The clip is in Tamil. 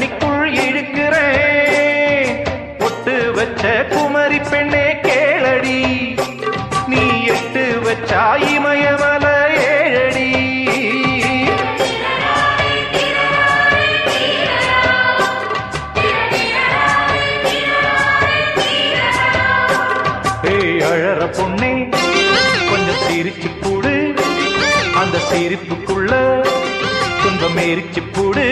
தண்ணிக்குள் இழுக்கிறேன். ஒட்டு வச்ச குமரி பெண்ணே கேளடி, நீ எட்டு வச்சா இமயமல ஏழடி. ஏய் அழற பொண்ணே கொஞ்சம் சிரிச்சு போடு, அந்த சிரிப்புக்குள்ள துன்பம் எரிச்சு போடு.